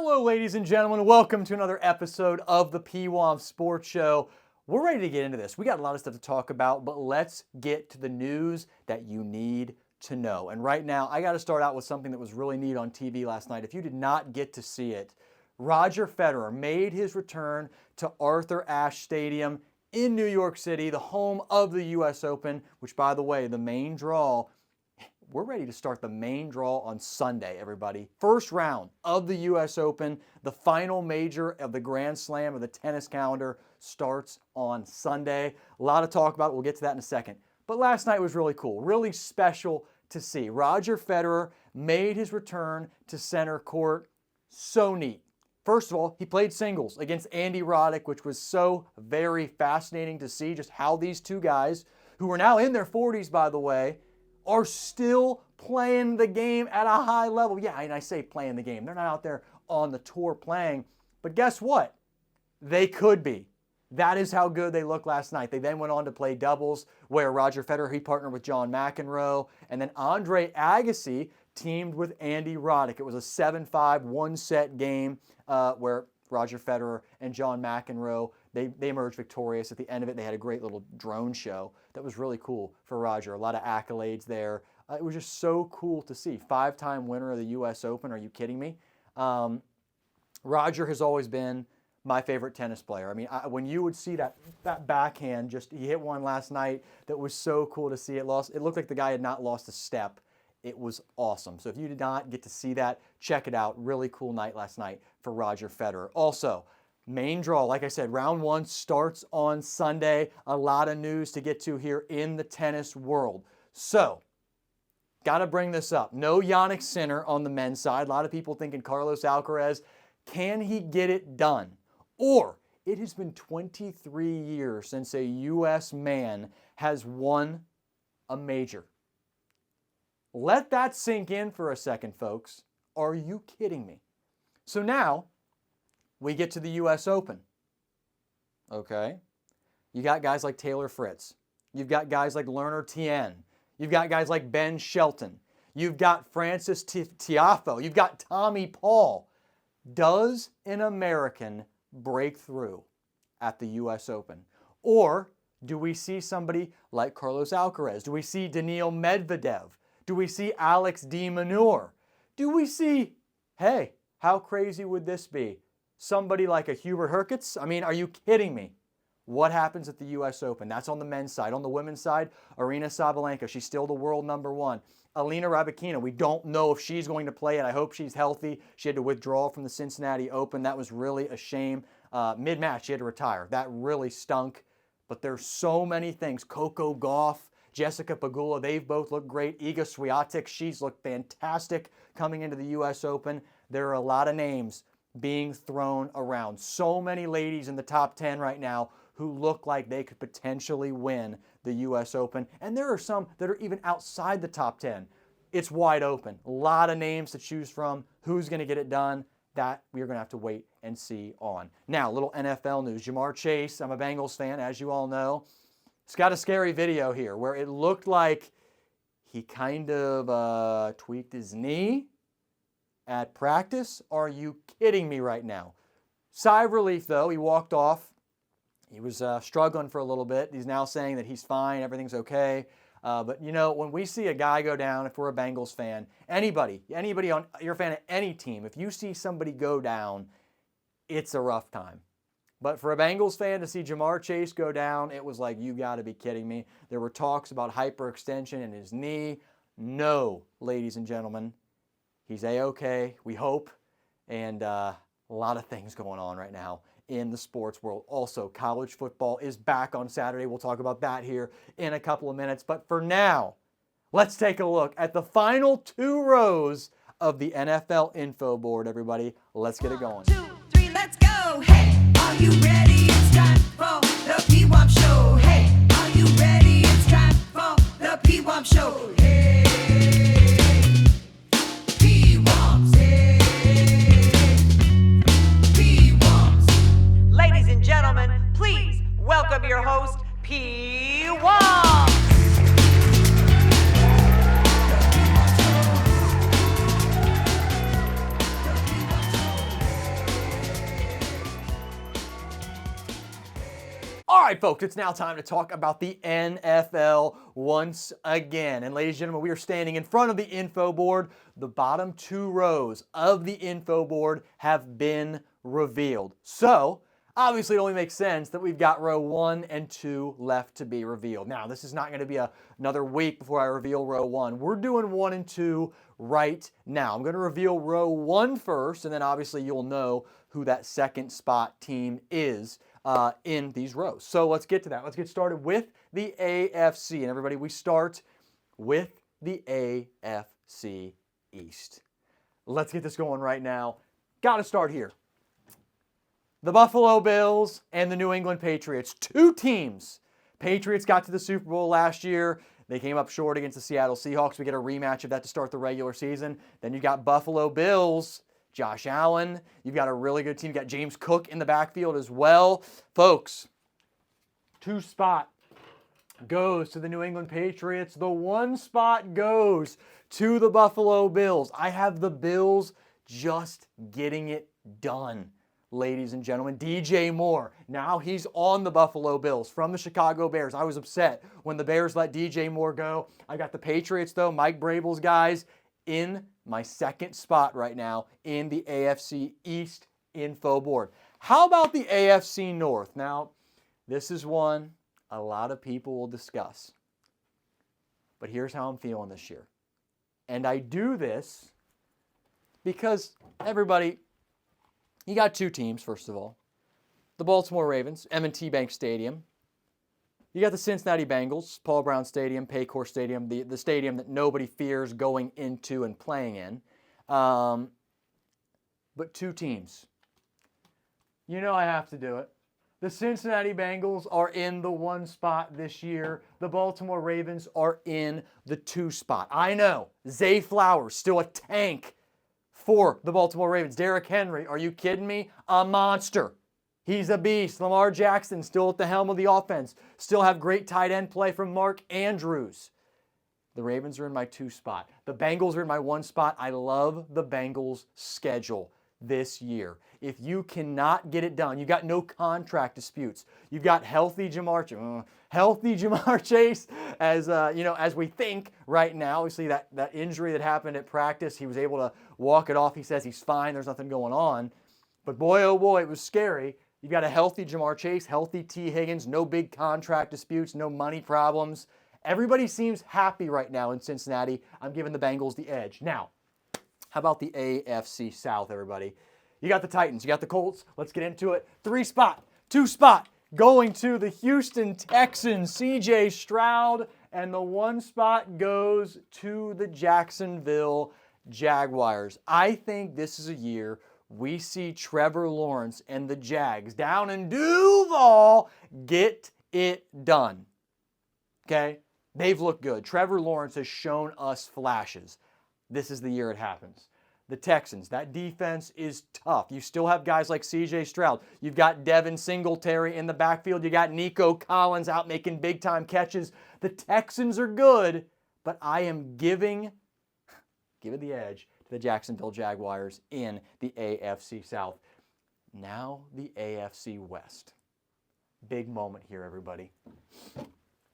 Hello, ladies and gentlemen. Welcome to another episode of the Pwamps Sports Show. We're ready to get into this. We got a lot of stuff to talk about, but let's get to the news that you need to know. And right now, I got to start out with something that was really neat on TV last night. If you did not get to see it, Roger Federer made his return to Arthur Ashe Stadium in New York City, the home of the U.S. Open, which, by the way, the main draw, we're ready to start the main draw on Sunday, everybody. First round of the U.S. Open, the final major of the Grand Slam of the tennis calendar starts on Sunday. A lot of talk about it. We'll get to that in a second. But last night was really cool, really special to see. Roger Federer made his return to center court. So neat. First of all, he played singles against Andy Roddick, which was so very fascinating to see just how these two guys, who are now in their 40s, by the way, are still playing the game at a high level. Yeah, and I say playing the game. They're not out there on the tour playing. But guess what? They could be. That is how good they looked last night. They then went on to play doubles, where Roger Federer, he partnered with John McEnroe, and then Andre Agassi teamed with Andy Roddick. It was a 7-5 one-set game where Roger Federer and John McEnroe, they emerged victorious. At the end of it, they had a great little drone show that was really cool for Roger. A lot of accolades there. It was just so cool to see. 5-time winner of the U.S. Open. Are you kidding me? Roger has always been my favorite tennis player. I mean, when you would see that backhand, he hit one last night that was so cool to see. It looked like the guy had not lost a step. It was awesome. So if you did not get to see that, check it out. Really cool night last night for Roger Federer. Also, main draw, like I said, round one starts on Sunday. A lot of news to get to here in the tennis world. So, got to bring this up. No Jannik Sinner on the men's side. A lot of people thinking Carlos Alcaraz. Can he get it done? Or, it has been 23 years since a U.S. man has won a major. Let that sink in for a second, folks. Are you kidding me? So now, we get to the U.S. Open. Okay? You got guys like Taylor Fritz. You've got guys like Lerner Tien. You've got guys like Ben Shelton. You've got Francis Tiafoe. You've got Tommy Paul. Does an American break through at the U.S. Open? Or do we see somebody like Carlos Alcaraz? Do we see Daniil Medvedev? Do we see Alex de Minaur? Do we see, hey, how crazy would this be? Somebody like a Hubert Hurkacz? I mean, are you kidding me? What happens at the U.S. Open? That's on the men's side. On the women's side, Aryna Sabalenka, she's still the world number one. Alina Rybakina, we don't know if she's going to play it. I hope she's healthy. She had to withdraw from the Cincinnati Open. That was really a shame. Mid-match, she had to retire. That really stunk. But there's so many things. Coco Gauff, Jessica Pegula, they've both looked great. Iga Swiatek, she's looked fantastic coming into the U.S. Open. There are a lot of names being thrown around. So many ladies in the top 10 right now who look like they could potentially win the U.S. Open. And there are some that are even outside the top 10. It's wide open. A lot of names to choose from. Who's going to get it done? That we're going to have to wait and see on. Now, a little NFL news. Jamar Chase, I'm a Bengals fan, as you all know. It's got a scary video here where it looked like he kind of tweaked his knee at practice. Are you kidding me right now? Sigh of relief, though. He walked off. He was struggling for a little bit. He's now saying that he's fine, everything's okay. But, you know, when we see a guy go down, if we're a Bengals fan, anybody on, you're a fan of any team, if you see somebody go down, it's a rough time. But for a Bengals fan to see Jamar Chase go down, it was like, you got to be kidding me. There were talks about hyperextension in his knee. No, ladies and gentlemen. He's A-okay, we hope. And a lot of things going on right now in the sports world. Also, college football is back on Saturday. We'll talk about that here in a couple of minutes. But for now, let's take a look at the final 2 rows of the NFL info board, everybody. Let's get it going. 1, 2, 3, let's go. Hey, are you ready? It's time for the Pwamps Show. Hey, are you ready? It's time for the Pwamps Show. Hey, Pwamps. Hey, Pwamps. Ladies and gentlemen, please welcome your host, Pwamps. All right, folks, it's now time to talk about the NFL once again. And ladies and gentlemen, we are standing in front of the info board. The bottom 2 rows of the info board have been revealed. So, obviously, it only makes sense that we've got row 1 and 2 left to be revealed. Now, this is not going to be another week before I reveal row 1. We're doing 1 and 2 right now. I'm going to reveal row 1 first, and then obviously you'll know who that second spot team is in these rows. So let's get to that. Let's get started with the AFC. And everybody, we start with the AFC East. Let's get this going right now. Got to start here. The Buffalo Bills and the New England Patriots. 2 teams. Patriots got to the Super Bowl last year. They came up short against the Seattle Seahawks. We get a rematch of that to start the regular season. Then you got Buffalo Bills, Josh Allen. You've got a really good team. You've got James Cook in the backfield as well. Folks, 2 spot goes to the New England Patriots. The 1 spot goes to the Buffalo Bills. I have the Bills just getting it done, ladies and gentlemen. DJ Moore, now he's on the Buffalo Bills from the Chicago Bears. I was upset when the Bears let DJ Moore go. I got the Patriots, though, Mike Vrabel's guys, in my second spot right now in the AFC East info board. How about the AFC North? Now, this is one a lot of people will discuss. But here's how I'm feeling this year. And I do this because, everybody, you got 2 teams, first of all. The Baltimore Ravens, M&T Bank Stadium. You got the Cincinnati Bengals, Paul Brown Stadium, Paycor Stadium, the stadium that nobody fears going into and playing in. But 2 teams. You know I have to do it. The Cincinnati Bengals are in the 1 spot this year. The Baltimore Ravens are in the 2 spot. I know, Zay Flowers, still a tank for the Baltimore Ravens. Derrick Henry, are you kidding me? A monster. He's a beast. Lamar Jackson still at the helm of the offense. Still have great tight end play from Mark Andrews. The Ravens are in my 2 spot. The Bengals are in my 1 spot. I love the Bengals' schedule this year. If you cannot get it done, you've got no contract disputes. You've got healthy Jamar Chase, as we think right now. Obviously, that injury that happened at practice, he was able to walk it off. He says he's fine. There's nothing going on. But boy, oh boy, it was scary. You've got a healthy Jamar Chase, healthy T. Higgins, no big contract disputes, no money problems. Everybody seems happy right now in Cincinnati. I'm giving the Bengals the edge. Now, how about the AFC South, everybody? You got the Titans, you got the Colts. Let's get into it. 3 spot, 2 spot, going to the Houston Texans, C.J. Stroud, and the 1 spot goes to the Jacksonville Jaguars. I think this is a year we see Trevor Lawrence and the Jags down in Duval get it done. Okay? They've looked good. Trevor Lawrence has shown us flashes. This is the year it happens. The Texans, that defense is tough. You still have guys like C.J. Stroud. You've got Devin Singletary in the backfield. You got Nico Collins out making big-time catches. The Texans are good, but I am giving it the edge to the Jacksonville Jaguars in the AFC South. Now the AFC West. Big moment here, everybody.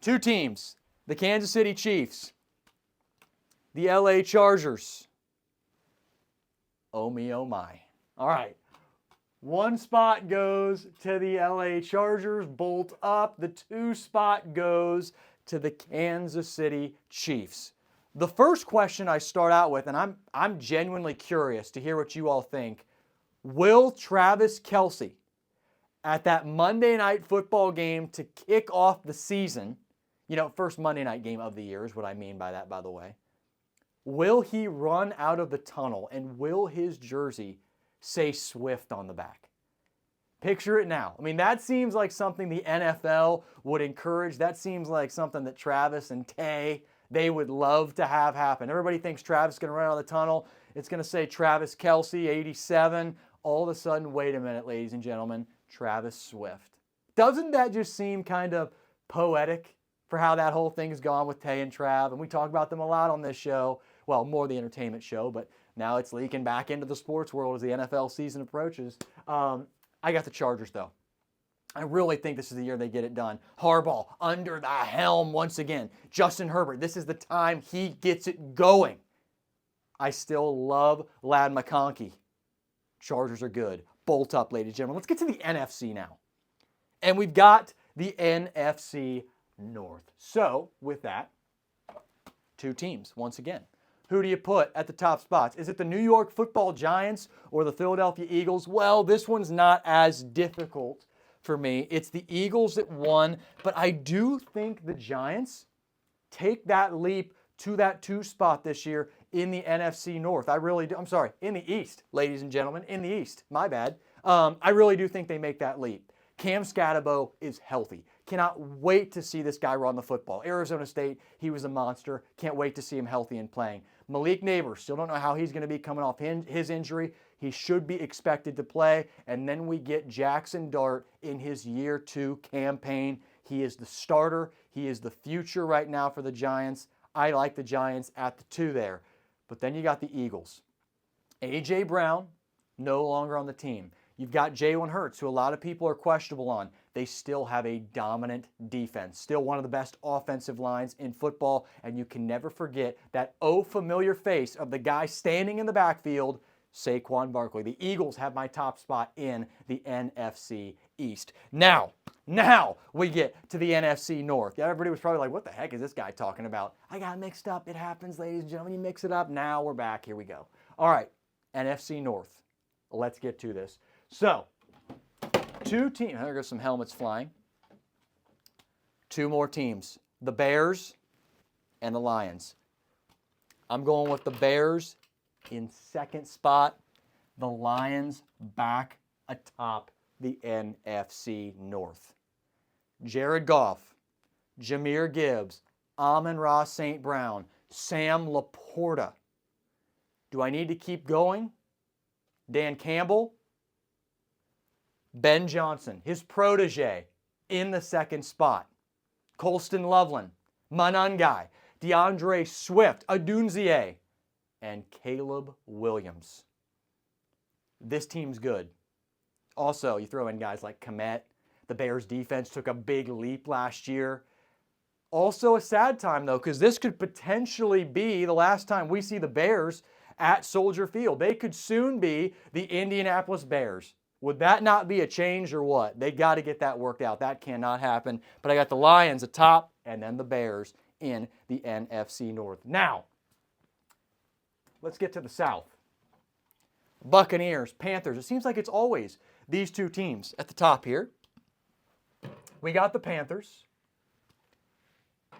2 teams, the Kansas City Chiefs, the LA Chargers. Oh me, oh my. All right. 1 spot goes to the LA Chargers, bolt up. The 2 spot goes to the Kansas City Chiefs. The first question I start out with, and I'm genuinely curious to hear what you all think. Will Travis Kelce, at that Monday Night Football game to kick off the season, first Monday night game of the year is what I mean by that, by the way. Will he run out of the tunnel, and will his jersey say Swift on the back? Picture it now. I mean, that seems like something the NFL would encourage. That seems like something that Travis and Tay, they would love to have happen. Everybody thinks Travis is going to run out of the tunnel. It's going to say Travis Kelce, 87. All of a sudden, wait a minute, ladies and gentlemen, Travis Swift. Doesn't that just seem kind of poetic for how that whole thing has gone with Tay and Trav? And we talk about them a lot on this show. Well, more the entertainment show, but now it's leaking back into the sports world as the NFL season approaches. I got the Chargers, though. I really think this is the year they get it done. Harbaugh under the helm once again. Justin Herbert, this is the time he gets it going. I still love Lad McConkey. Chargers are good. Bolt up, ladies and gentlemen. Let's get to the NFC now. And we've got the NFC North. So, with that, two teams once again. Who do you put at the top spots? Is it the New York Football Giants or the Philadelphia Eagles? Well, this one's not as difficult for me. It's the Eagles that won, but I do think the Giants take that leap to that 2 spot this year in the NFC North. I really do. I'm sorry, in the East, ladies and gentlemen, in the East. My bad. I really do think they make that leap. Cam Scatterbo is healthy. Cannot wait to see this guy run the football. Arizona State, he was a monster. Can't wait to see him healthy and playing. Malik Neighbors, still don't know how he's going to be coming off his injury. He should be expected to play. And then we get Jackson Dart in his year 2 campaign. He is the starter. He is the future right now for the Giants. I like the Giants at the 2 there. But then you got the Eagles. A.J. Brown, no longer on the team. You've got Jalen Hurts, who a lot of people are questionable on. They still have a dominant defense. Still one of the best offensive lines in football. And you can never forget that familiar face of the guy standing in the backfield, Saquon Barkley. The Eagles have my top spot in the NFC East. Now we get to the NFC North. Everybody was probably like, what the heck is this guy talking about? I got mixed up. It happens, ladies and gentlemen. You mix it up. Now we're back. Here we go. All right, NFC North. Let's get to this. So, 2 teams. There goes some helmets flying. 2 more teams. The Bears and the Lions. I'm going with the Bears in 2nd spot. The Lions back atop the NFC North. Jared Goff, Jahmyr Gibbs, Amon-Ra St. Brown, Sam Laporta. Do I need to keep going? Dan Campbell, Ben Johnson, his protege, in the 2nd spot. Colston Loveland, Manungai, DeAndre Swift, Adunzie, and Caleb Williams. This team's good. Also, you throw in guys like Kmet. The Bears defense took a big leap last year. Also a sad time, though, because this could potentially be the last time we see the Bears at Soldier Field. They could soon be the Indianapolis Bears. Would that not be a change or what? They got to get that worked out. That cannot happen. But I got the Lions atop and then the Bears in the NFC North. Now, let's get to the South. Buccaneers, Panthers. It seems like it's always these 2 teams at the top here. We got the Panthers.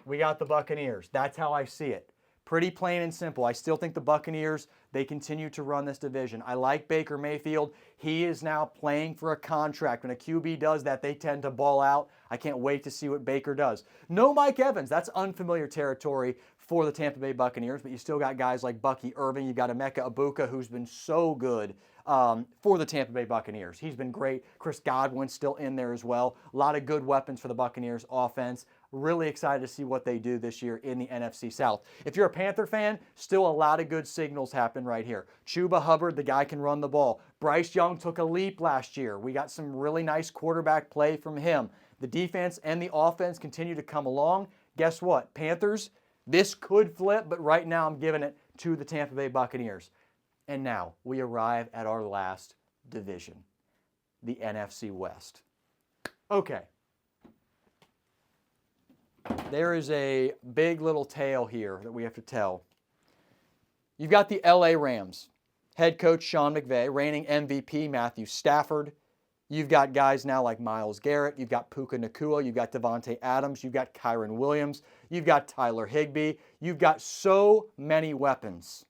We got the Buccaneers. That's how I see it. Pretty plain and simple. I still think the Buccaneers, they continue to run this division. I like Baker Mayfield. He is now playing for a contract. When a QB does that, they tend to ball out. I can't wait to see what Baker does. No Mike Evans. That's unfamiliar territory for the Tampa Bay Buccaneers, but you still got guys like Bucky Irving. You've got Emeka Egbuka, who's been so good for the Tampa Bay Buccaneers. He's been great. Chris Godwin's still in there as well. A lot of good weapons for the Buccaneers offense. Really excited to see what they do this year in the NFC South. If you're a Panther fan, still a lot of good signals happen right here. Chuba Hubbard, the guy can run the ball. Bryce Young took a leap last year. We got some really nice quarterback play from him. The defense and the offense continue to come along. Guess what? Panthers, this could flip, but right now I'm giving it to the Tampa Bay Buccaneers. And now we arrive at our last division, the NFC West. Okay. There is a big little tale here that we have to tell. You've got the LA Rams, head coach Sean McVay, reigning MVP Matthew Stafford. You've got guys now like Myles Garrett. You've got Puka Nacua. You've got Devontae Adams. You've got Kyron Williams. You've got Tyler Higbee. You've got so many weapons.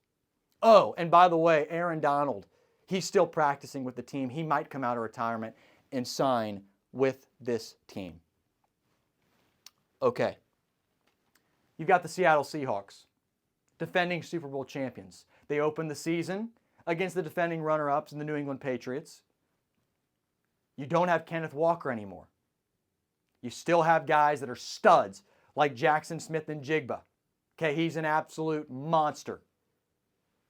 Oh, and by the way, Aaron Donald, he's still practicing with the team. He might come out of retirement and sign with this team. Okay. You've got the Seattle Seahawks, defending Super Bowl champions. They opened the season against the defending runner-ups in the New England Patriots. You don't have Kenneth Walker anymore. You still have guys that are studs like Jackson Smith and Jigba. Okay, he's an absolute monster.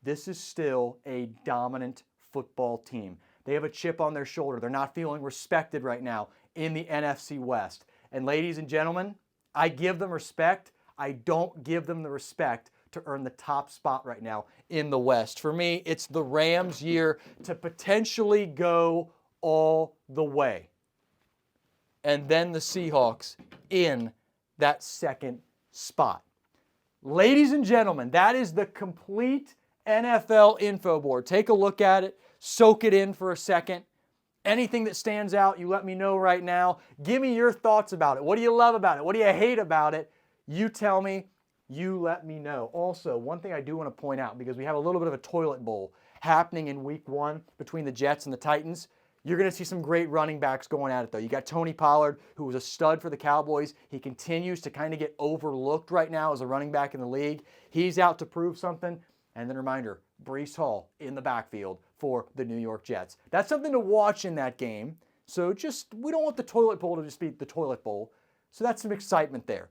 This is still a dominant football team. They have a chip on their shoulder. They're not feeling respected right now in the NFC West. And ladies and gentlemen, I give them respect. I don't give them the respect to earn the top spot right now in the West. For me, it's the Rams' year to potentially go all the way. And then the Seahawks in that second spot. Ladies and gentlemen, that is the complete NFL info board. Take a look at it, soak it in for a second. Anything that stands out, you let me know right now. Give me your thoughts about it. What do you love about it? What do you hate about it? You tell me, you let me know. Also, one thing I do want to point out, because we have a little bit of a toilet bowl happening in week 1 between the Jets and the Titans. You're going to see some great running backs going at it, though. You got Tony Pollard, who was a stud for the Cowboys. He continues to kind of get overlooked right now as a running back in the league. He's out to prove something. And then reminder, Breece Hall in the backfield for the New York Jets. That's something to watch in that game. So we don't want the toilet bowl to just be the toilet bowl. So that's some excitement there.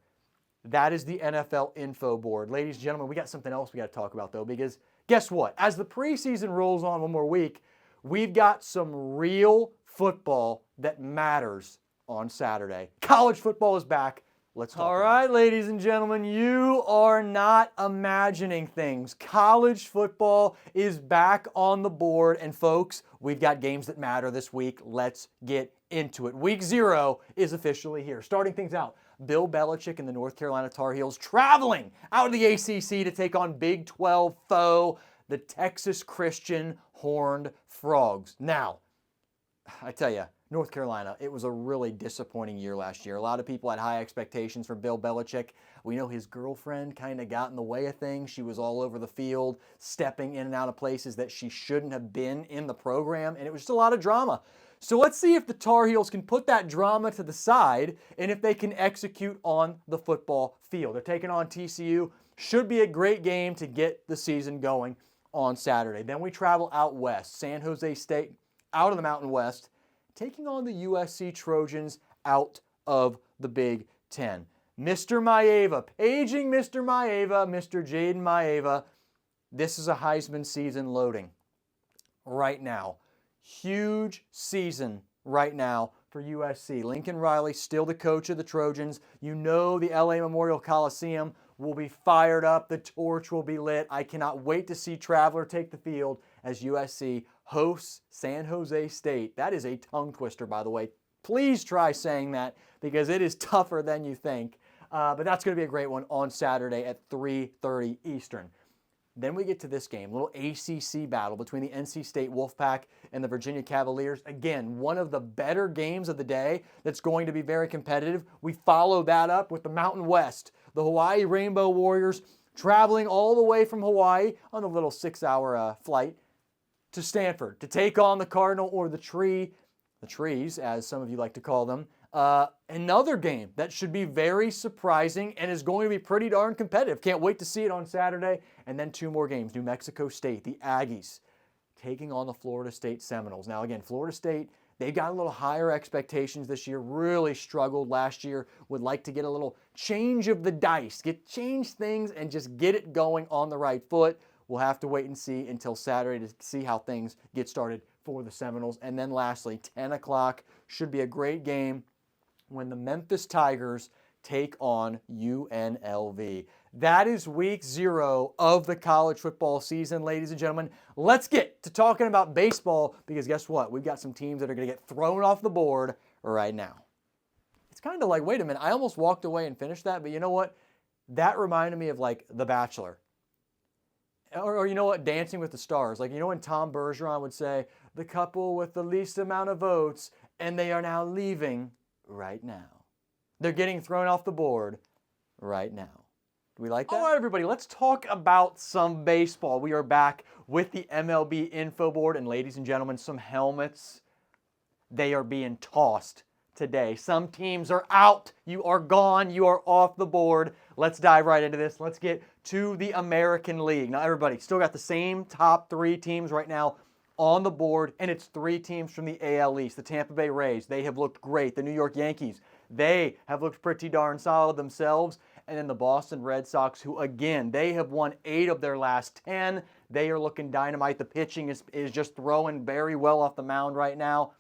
That is the NFL info board. Ladies and gentlemen, we got something else we got to talk about, though, because guess what? As the preseason rolls on one more week, we've got some real football that matters on Saturday. College football is back. Let's talk. All right, ladies and gentlemen, you are not imagining things. College football is back on the board, and folks, we've got games that matter this week. Let's get into it. Week 0 is officially here. Starting things out, Bill Belichick and the North Carolina Tar Heels traveling out of the ACC to take on Big 12 foe, the Texas Christian Horned Frogs. Now, I tell you, North Carolina, it was a really disappointing year last year. A lot of people had high expectations for Bill Belichick. We know his girlfriend kind of got in the way of things. She was all over the field, stepping in and out of places that she shouldn't have been in the program, and it was just a lot of drama. So let's see if the Tar Heels can put that drama to the side and if they can execute on the football field. They're taking on TCU. Should be a great game to get the season going on Saturday. Then we travel out west, San Jose State, out of the Mountain West, taking on the USC Trojans out of the Big Ten. Mr. Maeva, paging Mr. Maeva, Mr. Jaden Maeva. This is a Heisman season loading right now. Huge season right now for USC. Lincoln Riley, still the coach of the Trojans. You know the LA Memorial Coliseum will be fired up. The torch will be lit. I cannot wait to see Traveler take the field as USC hosts San Jose State. That is a tongue twister, by the way. Please try saying that because it is tougher than you think. But that's going to be a great one on Saturday at 3:30 Eastern. Then we get to this game, a little ACC battle between the NC State Wolfpack and the Virginia Cavaliers. Again, one of the better games of the day that's going to be very competitive. We follow that up with the Mountain West, the Hawaii Rainbow Warriors traveling all the way from Hawaii on a little 6-hour flight to Stanford to take on the Cardinal or the Trees, as some of you like to call them. Another game that should be very surprising and is going to be pretty darn competitive. Can't wait to see it on Saturday. And then 2 more games. New Mexico State, the Aggies, taking on the Florida State Seminoles. Now again, Florida State, they got a little higher expectations this year, really struggled last year, would like to get a little change of the dice, change things and just get it going on the right foot. We'll have to wait and see until Saturday to see how things get started for the Seminoles. And then lastly, 10 o'clock, should be a great game when the Memphis Tigers take on UNLV. That is week 0 of the college football season, ladies and gentlemen. Let's get to talking about baseball because guess what? We've got some teams that are going to get thrown off the board right now. It's kind of like, wait a minute, I almost walked away and finished that, but you know what? That reminded me of like The Bachelor. Or you know what? Dancing with the Stars. Like, you know when Tom Bergeron would say, the couple with the least amount of votes, and they are now leaving right now. They're getting thrown off the board right now. Do we like that? All right, everybody, let's talk about some baseball. We are back with the MLB info board, and ladies and gentlemen, some helmets. They are being tossed today. Some teams are out. You are gone. You are off the board. Let's dive right into this. Let's get to the American League. Now, everybody, still got the same top 3 teams right now on the board, and it's 3 teams from the AL East. The Tampa Bay Rays, they have looked great. The New York Yankees, they have looked pretty darn solid themselves. And then the Boston Red Sox, who again, they have won 8 of their last 10. They are looking dynamite. The pitching is just throwing very well off the mound right now.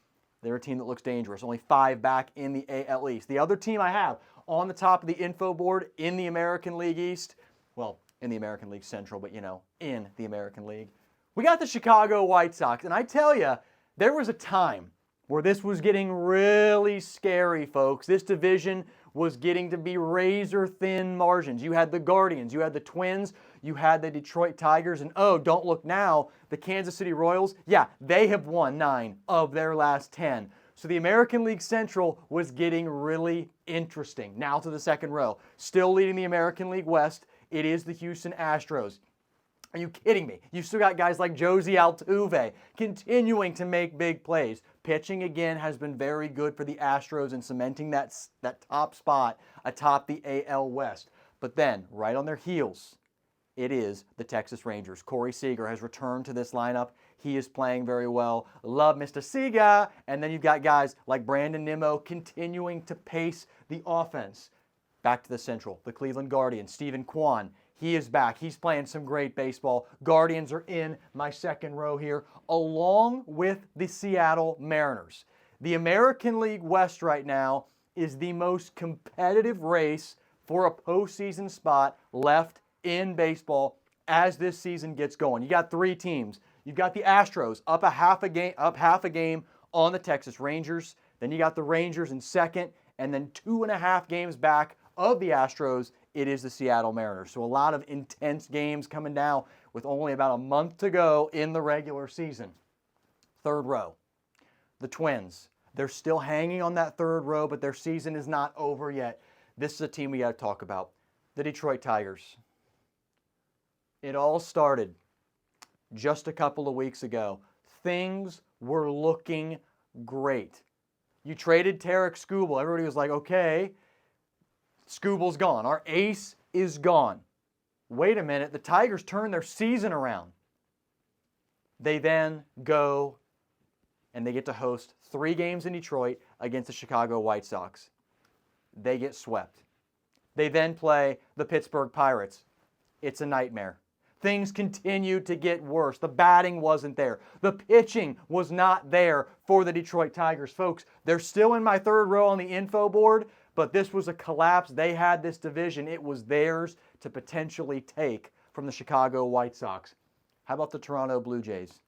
They're a team that looks dangerous. Only 5 back in the AL East. The other team I have on the top of the info board in the American League East, well, in the American League Central, but in the American League, we got the Chicago White Sox. And I tell you, there was a time where this was getting really scary, folks. This division was getting to be razor-thin margins. You had the Guardians, you had the Twins, you had the Detroit Tigers, and oh, don't look now, the Kansas City Royals, yeah, they have won 9 of their last 10. So the American League Central was getting really interesting. Now to the second row. Still leading the American League West, it is the Houston Astros. Are you kidding me? You still got guys like Josie Altuve continuing to make big plays. Pitching, again, has been very good for the Astros in cementing that top spot atop the AL West. But then, right on their heels, it is the Texas Rangers. Corey Seager has returned to this lineup. He is playing very well. Love Mr. Seager. And then you've got guys like Brandon Nimmo continuing to pace the offense. Back to the Central, the Cleveland Guardians, Stephen Kwan. He is back. He's playing some great baseball. Guardians are in my second row here, along with the Seattle Mariners. The American League West right now is the most competitive race for a postseason spot left in baseball as this season gets going. You got 3 teams. You've got the Astros up half a game on the Texas Rangers. Then you got the Rangers in second, and then 2.5 games back of the Astros, it is the Seattle Mariners. So a lot of intense games coming down with only about a month to go in the regular season. Third row, the Twins. They're still hanging on that third row, but their season is not over yet. This is a team we got to talk about. The Detroit Tigers. It all started just a couple of weeks ago. Things were looking great. You traded Tarek Skubal. Everybody was like, okay, Skubal's gone. Our ace is gone. Wait a minute. The Tigers turned their season around. They then go and they get to host 3 games in Detroit against the Chicago White Sox. They get swept. They then play the Pittsburgh Pirates. It's a nightmare. Things continued to get worse. The batting wasn't there. The pitching was not there for the Detroit Tigers. Folks, they're still in my third row on the info board, but this was a collapse. They had this division. It was theirs to potentially take from the Chicago White Sox. How about the Toronto Blue Jays?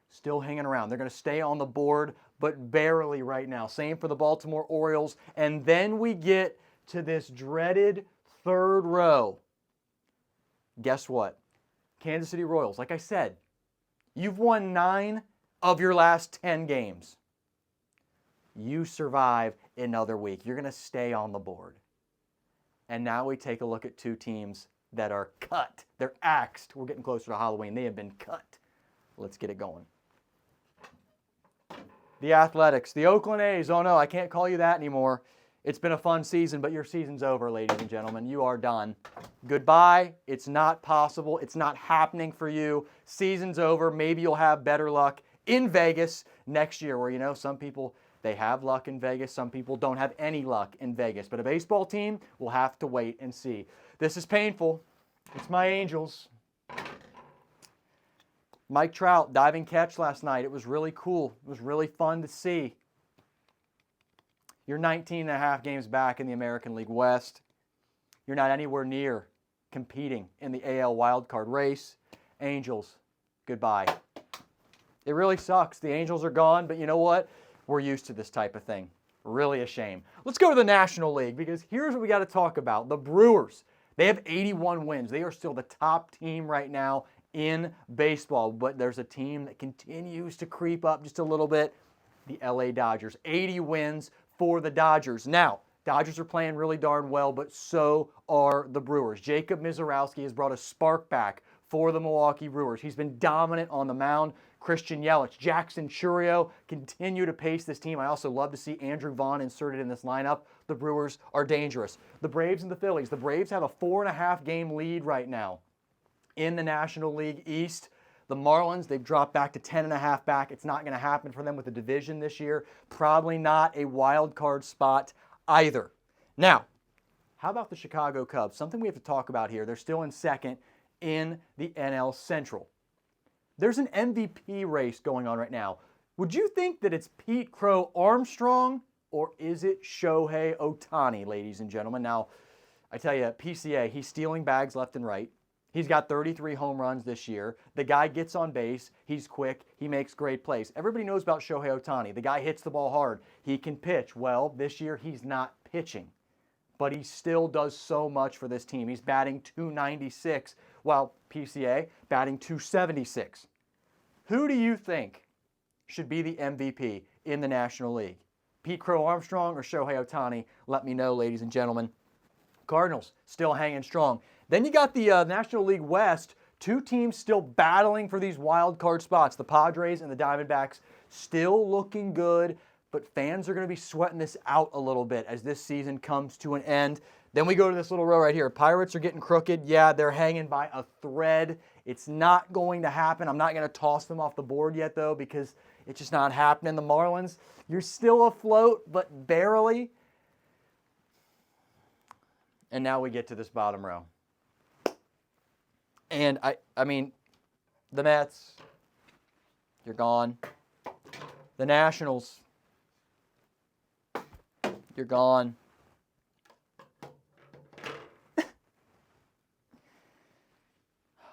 Still hanging around. They're going to stay on the board, but barely right now. Same for the Baltimore Orioles. And then we get to this dreaded third row. Guess what? Kansas City Royals, like I said, you've won 9 of your last 10 games. You survive another week. You're going to stay on the board. And now we take a look at 2 teams that are cut. They're axed. We're getting closer to Halloween. They have been cut. Let's get it going. The Athletics, the Oakland A's. Oh no, I can't call you that anymore. It's been a fun season, but your season's over, ladies and gentlemen. You are done. Goodbye. It's not possible. It's not happening for you. Season's over. Maybe you'll have better luck in Vegas next year where, some people, they have luck in Vegas. Some people don't have any luck in Vegas. But a baseball team will have to wait and see. This is painful. It's my Angels. Mike Trout, diving catch last night. It was really cool. It was really fun to see. You're 19.5 games back in the American League West. You're not anywhere near competing in the AL wildcard race. Angels, goodbye. It really sucks. The Angels are gone, but you know what? We're used to this type of thing. Really a shame. Let's go to the National League because here's what we got to talk about. The Brewers, they have 81 wins. They are still the top team right now in baseball, but there's a team that continues to creep up just a little bit. The LA Dodgers, 80 wins for the Dodgers. Now, Dodgers are playing really darn well, but so are the Brewers. Jacob Mizorowski has brought a spark back for the Milwaukee Brewers. He's been dominant on the mound. Christian Yelich, Jackson Chourio continue to pace this team. I also love to see Andrew Vaughn inserted in this lineup. The Brewers are dangerous. The Braves and the Phillies. The Braves have a 4.5 game lead right now in the National League East. The Marlins, they've dropped back to 10.5 back. It's not going to happen for them with the division this year. Probably not a wild card spot either. Now, How about the Chicago Cubs? Something we have to talk about here. They're still in second in the NL Central. There's an MVP race going on right now. Would you think that it's Pete Crow Armstrong or is it Shohei Ohtani, ladies and gentlemen? Now, I tell you, PCA, he's stealing bags left and right. He's got 33 home runs this year. The guy gets on base. He's quick. He makes great plays. Everybody knows about Shohei Ohtani. The guy hits the ball hard. He can pitch. Well, this year he's not pitching, but he still does so much for this team. He's batting .296, while PCA batting .276. Who do you think should be the MVP in the National League? Pete Crow Armstrong or Shohei Ohtani? Let me know, ladies and gentlemen. Cardinals still hanging strong. Then you got the National League West, two teams still battling for these wild card spots. The Padres and the Diamondbacks still looking good, but fans are going to be sweating this out a little bit as this season comes to an end. Then we go to this little row right here. Pirates are getting crooked. Yeah, they're hanging by a thread. It's not going to happen. I'm not going to toss them off the board yet, though, because it's just not happening. The Marlins, you're still afloat, but barely. And now we get to this bottom row. And I mean, the Mets, you're gone. The Nationals, you're gone.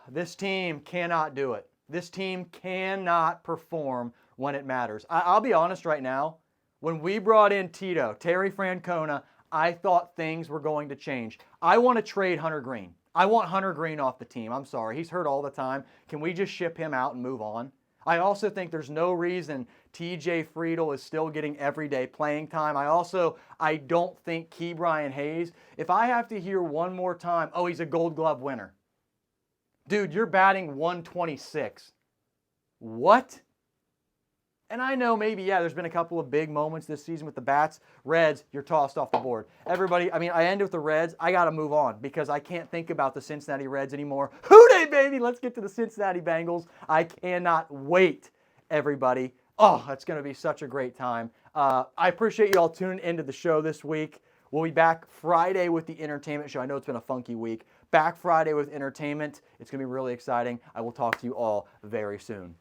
This team cannot do it. This team cannot perform when it matters. I'll be honest right now. When we brought in Tito, Terry Francona, I thought things were going to change. I want to trade Hunter Green. I want Hunter Green off the team. I'm sorry. He's hurt all the time. Can we just ship him out and move on? I also think there's no reason TJ Friedel is still getting everyday playing time. I don't think Ke'Bryan Hayes, if I have to hear one more time, oh, he's a Gold Glove winner. Dude, you're batting 126. What? And I know maybe, yeah, there's been a couple of big moments this season with the bats. Reds, you're tossed off the board. Everybody, I mean, I end with the Reds. I got to move on because I can't think about the Cincinnati Reds anymore. Hootie, baby! Let's get to the Cincinnati Bengals. I cannot wait, everybody. Oh, that's going to be such a great time. I appreciate you all tuning into the show this week. We'll be back Friday with the entertainment show. I know it's been a funky week. Back Friday with entertainment. It's going to be really exciting. I will talk to you all very soon.